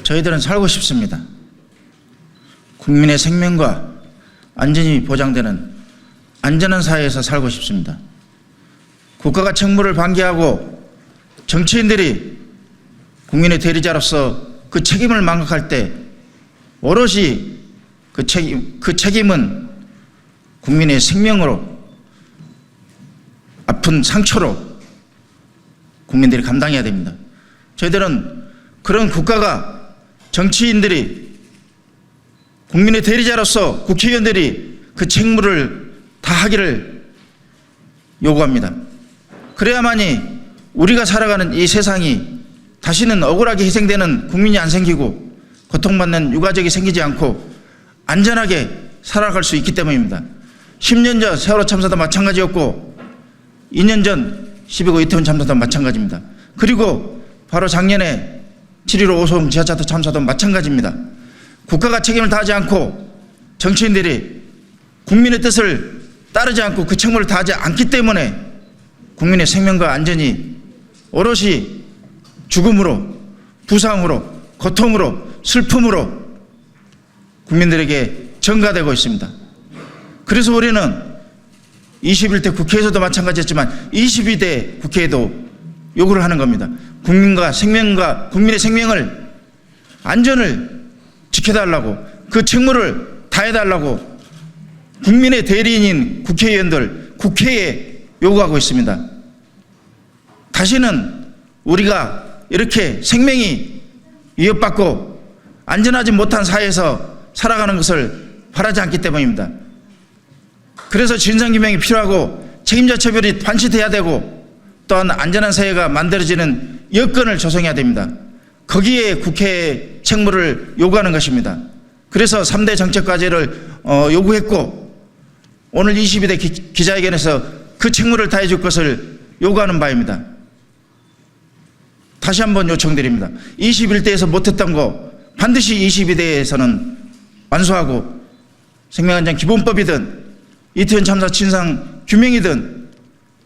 저희들은 살고 싶습니다. 국민의 생명과 안전이 보장되는 안전한 사회에서 살고 싶습니다. 국가가 책무를 방기하고 정치인들이 국민의 대리자로서 그 책임을 망각할 때 오롯이 그 책임은 국민의 생명으로, 아픈 상처로 국민들이 감당해야 됩니다. 저희들은 그런 국가가, 정치인들이, 국민의 대리자로서 국회의원들이 그 책무를 다하기를 요구합니다. 그래야만이 우리가 살아가는 이 세상이 다시는 억울하게 희생되는 국민이 안 생기고 고통받는 유가족이 생기지 않고 안전하게 살아갈 수 있기 때문입니다. 10년 전 세월호 참사도 마찬가지였고 2년 전 12구 이태원 참사도 마찬가지입니다. 그리고 바로 작년에 7.15 오송 지하차도 참사도 마찬가지입니다. 국가가 책임을 다하지 않고 정치인들이 국민의 뜻을 따르지 않고 그 책무를 다하지 않기 때문에 국민의 생명과 안전이 오롯이 죽음으로, 부상으로, 고통으로, 슬픔으로 국민들에게 전가되고 있습니다. 그래서 우리는 21대 국회에서도 마찬가지였지만 22대 국회에도 요구를 하는 겁니다. 국민과 생명과 국민의 생명을, 안전을 지켜달라고, 그 책무를 다해달라고 국민의 대리인인 국회의원들, 국회에 요구하고 있습니다. 다시는 우리가 이렇게 생명이 위협받고 안전하지 못한 사회에서 살아가는 것을 바라지 않기 때문입니다. 그래서 진상규명이 필요하고 책임자 처벌이 반드시 되고 또한 안전한 사회가 만들어지는 여건을 조성해야 됩니다. 거기에 국회의 책무를 요구하는 것입니다. 그래서 3대 정책과제를 요구했고 오늘 22대 기자회견에서 그 책무를 다해줄 것을 요구하는 바입니다. 다시 한번 요청드립니다. 21대에서 못했던 거 반드시 22대에서는 완수하고 생명안전 기본법이든 이태원 참사 진상 규명이든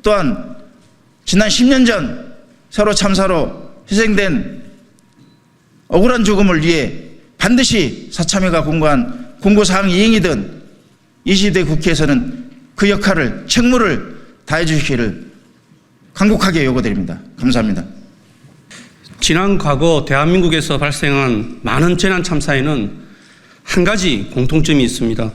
또한 지난 10년 전 세월호 참사로 희생된 억울한 죽음을 위해 반드시 사참위가 공고한 공고사항 이행이든 20대 국회에서는 그 역할을, 책무를 다해 주시기를 간곡하게 요구드립니다. 감사합니다. 지난 과거 대한민국에서 발생한 많은 재난 참사에는 한 가지 공통점이 있습니다.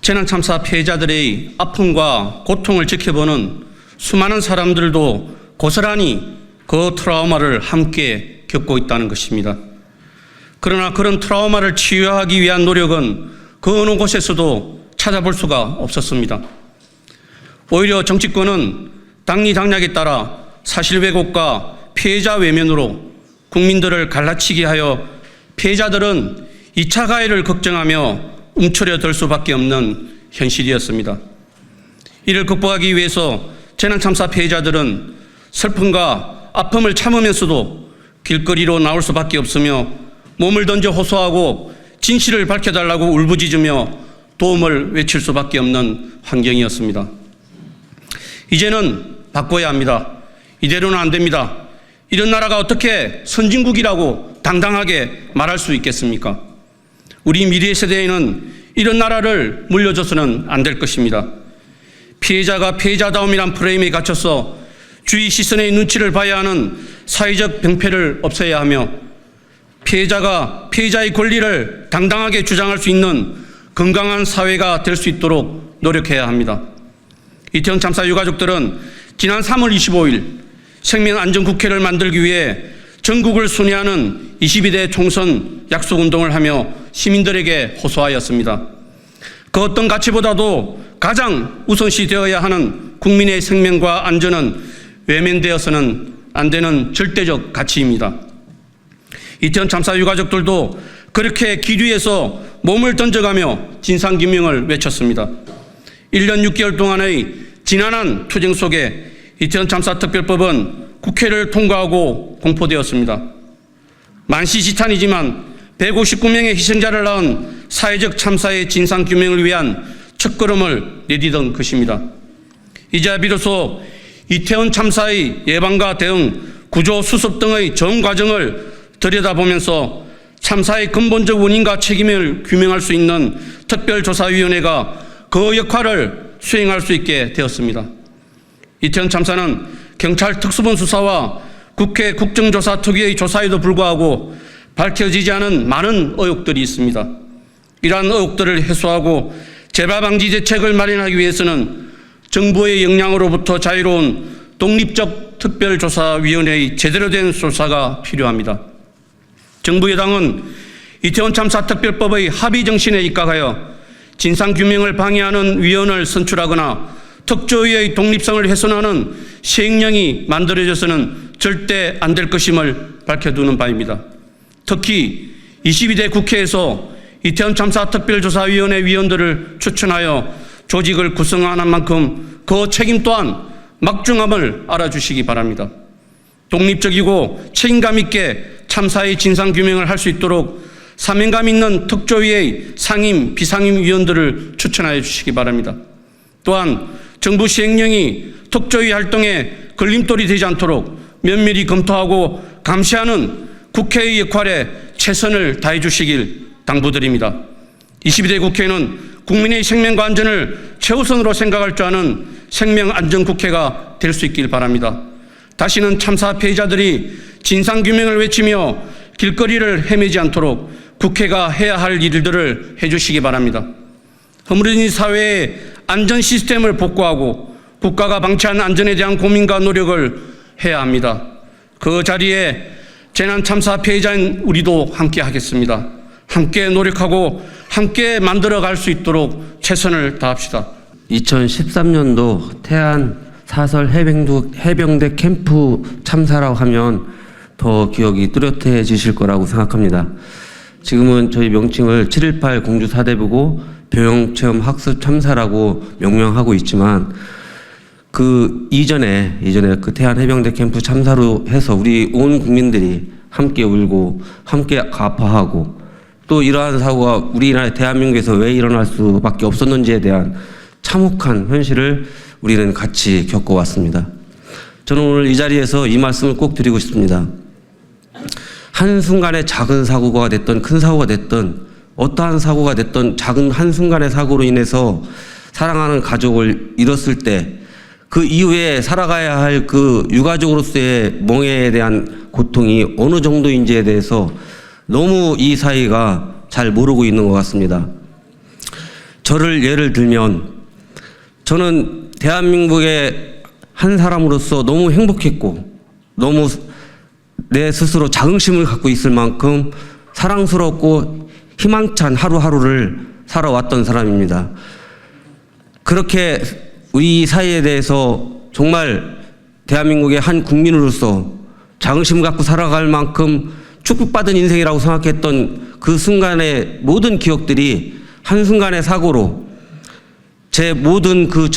재난 참사 피해자들의 아픔과 고통을 지켜보는 수많은 사람들도 고스란히 그 트라우마를 함께 겪고 있다는 것입니다. 그러나 그런 트라우마를 치유하기 위한 노력은 그 어느 곳에서도 찾아볼 수가 없었습니다. 오히려 정치권은 당리당략에 따라 사실 왜곡과 피해자 외면으로 국민들을 갈라치게 하여 피해자들은 2차 가해를 걱정하며 움츠려들 수밖에 없는 현실이었습니다. 이를 극복하기 위해서 재난참사 피해자들은 슬픔과 아픔을 참으면서도 길거리로 나올 수밖에 없으며 몸을 던져 호소하고 진실을 밝혀달라고 울부짖으며 도움을 외칠 수밖에 없는 환경이었습니다. 이제는 바꿔야 합니다. 이대로는 안 됩니다. 이런 나라가 어떻게 선진국이라고 당당하게 말할 수 있겠습니까? 우리 미래 세대에는 이런 나라를 물려줘서는 안 될 것입니다. 피해자가 피해자다움이란 프레임에 갇혀서 주위 시선의 눈치를 봐야 하는 사회적 병폐를 없애야 하며 피해자가 피해자의 권리를 당당하게 주장할 수 있는 건강한 사회가 될 수 있도록 노력해야 합니다. 이태원 참사 유가족들은 지난 3월 25일 생명안전국회를 만들기 위해 전국을 순회하는 22대 총선 약속운동을 하며 시민들에게 호소하였습니다. 그 어떤 가치보다도 가장 우선시 되어야 하는 국민의 생명과 안전은 외면되어서는 안 되는 절대적 가치입니다. 이태원 참사 유가족들도 그렇게 기류에서 몸을 던져가며 진상규명을 외쳤습니다. 1년 6개월 동안의 지난한 투쟁 속에 이태원 참사 특별법은 국회를 통과하고 공포되었습니다. 만시지탄이지만 159명의 희생자를 낳은 사회적 참사의 진상규명을 위한 첫걸음을 내디딘 것입니다. 이제야 비로소 이태원 참사의 예방과 대응, 구조 수습 등의 전 과정을 들여다보면서 참사의 근본적 원인과 책임을 규명할 수 있는 특별조사위원회가 그 역할을 수행할 수 있게 되었습니다. 이태원 참사는 경찰 특수본 수사와 국회 국정조사 특위의 조사에도 불구하고 밝혀지지 않은 많은 의혹들이 있습니다. 이러한 의혹들을 해소하고 재발 방지 대책을 마련하기 위해서는 정부의 역량으로부터 자유로운 독립적 특별조사위원회의 제대로 된 조사가 필요합니다. 정부 여당은 이태원 참사 특별법의 합의 정신에 입각하여 진상규명을 방해하는 위원을 선출하거나 특조위의 독립성을 훼손하는 시행령이 만들어져서는 절대 안 될 것임을 밝혀두는 바입니다. 특히 22대 국회에서 이태원 참사 특별조사위원회 위원들을 추천하여 조직을 구성하는 만큼 그 책임 또한 막중함을 알아주시기 바랍니다. 독립적이고 책임감 있게 참사의 진상규명을 할 수 있도록 사명감 있는 특조위의 상임, 비상임 위원들을 추천하여 주시기 바랍니다. 또한 정부 시행령이 특조위 활동에 걸림돌이 되지 않도록 면밀히 검토하고 감시하는 국회의 역할에 최선을 다해 주시길 당부드립니다. 22대 국회는 국민의 생명과 안전을 최우선으로 생각할 줄 아는 생명안전국회가 될 수 있길 바랍니다. 다시는 참사 피해자들이 진상규명을 외치며 길거리를 헤매지 않도록 국회가 해야 할 일들을 해주시기 바랍니다. 허물어진 사회의 안전 시스템을 복구하고 국가가 방치한 안전에 대한 고민과 노력을 해야 합니다. 그 자리에 재난 참사 피해자인 우리도 함께 하겠습니다. 함께 노력하고 함께 만들어갈 수 있도록 최선을 다합시다. 2013년도 태안 사설 해병대 캠프 참사라고 하면 더 기억이 뚜렷해지실 거라고 생각합니다. 지금은 저희 명칭을 7.18 공주 사대부고 교육체험 학습 참사라고 명명하고 있지만 그 이전에 그 태안 해병대 캠프 참사로 해서 우리 온 국민들이 함께 울고 함께 아파하고 또 이러한 사고가 우리나라 대한민국에서 왜 일어날 수밖에 없었는지에 대한 참혹한 현실을 우리는 같이 겪어왔습니다. 저는 오늘 이 자리에서 이 말씀을 꼭 드리고 싶습니다. 한순간의 작은 사고가 됐든 큰 사고가 됐든 어떠한 사고가 됐든 작은 한순간의 사고로 인해서 사랑하는 가족을 잃었을 때 그 이후에 살아가야 할 그 유가족으로서의 멍해에 대한 고통이 어느 정도인지에 대해서 너무 이 사회가 잘 모르고 있는 것 같습니다. 저를 예를 들면 저는 대한민국의 한 사람으로서 너무 행복했고 너무 내 스스로 자긍심을 갖고 있을 만큼 사랑스럽고 희망찬 하루하루를 살아왔던 사람입니다. 그렇게 우리 사회에 대해서 정말 대한민국의 한 국민으로서 자긍심 갖고 살아갈 만큼 축복받은 인생이라고 생각했던 그 순간의 모든 기억들이 한순간의 사고로 제 모든 그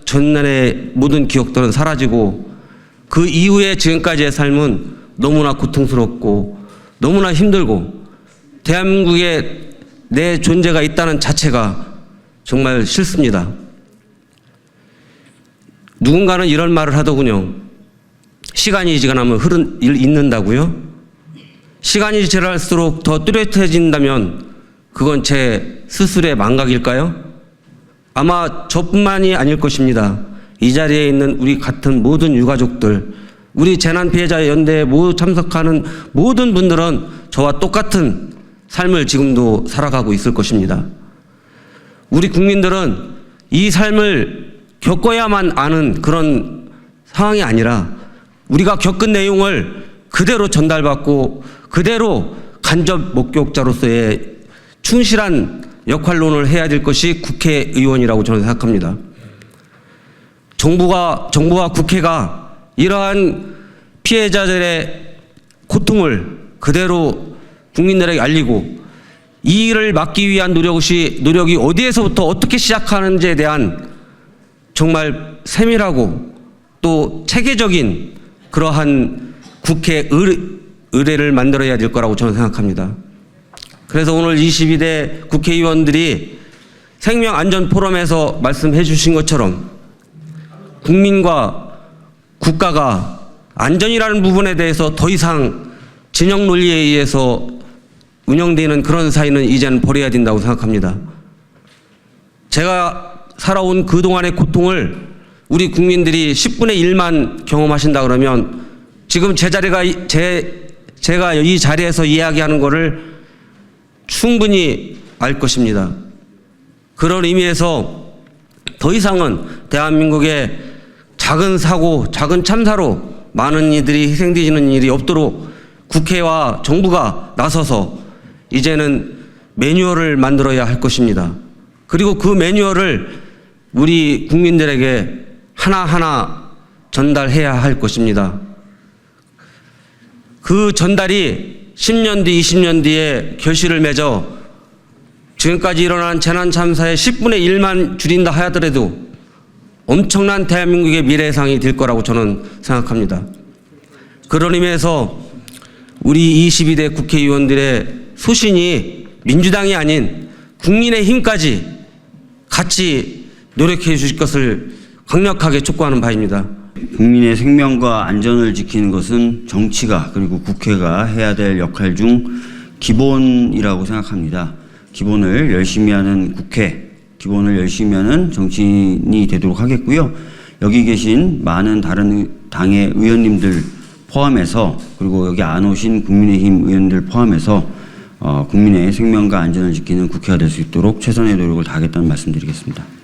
전날의 모든 기억들은 사라지고 그 이후에 지금까지의 삶은 너무나 고통스럽고 너무나 힘들고 대한민국에 내 존재가 있다는 자체가 정말 싫습니다. 누군가는 이런 말을 하더군요. 시간이 지나면 잊는다고요? 시간이 지날수록 더 뚜렷해진다면 그건 제 스스로의 망각일까요? 아마 저뿐만이 아닐 것입니다. 이 자리에 있는 우리 같은 모든 유가족들, 우리 재난피해자 연대에 모두 참석하는 모든 분들은 저와 똑같은 삶을 지금도 살아가고 있을 것입니다. 우리 국민들은 이 삶을 겪어야만 아는 그런 상황이 아니라 우리가 겪은 내용을 그대로 전달받고 그대로 간접 목격자로서의 충실한 역할론을 해야 될 것이 국회의원이라고 저는 생각합니다. 정부와 국회가 이러한 피해자들의 고통을 그대로 국민들에게 알리고 이 일을 막기 위한 노력이 어디에서부터 어떻게 시작하는지에 대한 정말 세밀하고 또 체계적인 그러한 국회 의례를 만들어야 될 거라고 저는 생각합니다. 그래서 오늘 22대 국회의원들이 생명안전포럼에서 말씀해 주신 것처럼 국민과 국가가 안전이라는 부분에 대해서 더 이상 진영 논리에 의해서 운영되는 그런 사회는 이제는 버려야 된다고 생각합니다. 제가 살아온 그동안의 고통을 우리 국민들이 10분의 1만 경험하신다 그러면 지금 제가 이 자리에서 이야기하는 것을 충분히 알 것입니다. 그런 의미에서 더 이상은 대한민국의 작은 사고, 작은 참사로 많은 이들이 희생되는 일이 없도록 국회와 정부가 나서서 이제는 매뉴얼을 만들어야 할 것입니다. 그리고 그 매뉴얼을 우리 국민들에게 하나하나 전달해야 할 것입니다. 그 전달이 10년 뒤, 20년 뒤에 결실을 맺어 지금까지 일어난 재난 참사의 10분의 1만 줄인다 하더라도 엄청난 대한민국의 미래상이 될 거라고 저는 생각합니다. 그런 의미에서 우리 22대 국회의원들의 소신이 민주당이 아닌 국민의힘까지 같이 노력해 주실 것을 강력하게 촉구하는 바입니다. 국민의 생명과 안전을 지키는 것은 정치가 그리고 국회가 해야 될 역할 중 기본이라고 생각합니다. 기본을 열심히 하는 국회, 기본을 열심히 하는 정치인이 되도록 하겠고요. 여기 계신 많은 다른 당의 의원님들 포함해서 그리고 여기 안 오신 국민의힘 의원들 포함해서 국민의 생명과 안전을 지키는 국회가 될 수 있도록 최선의 노력을 다하겠다는 말씀드리겠습니다.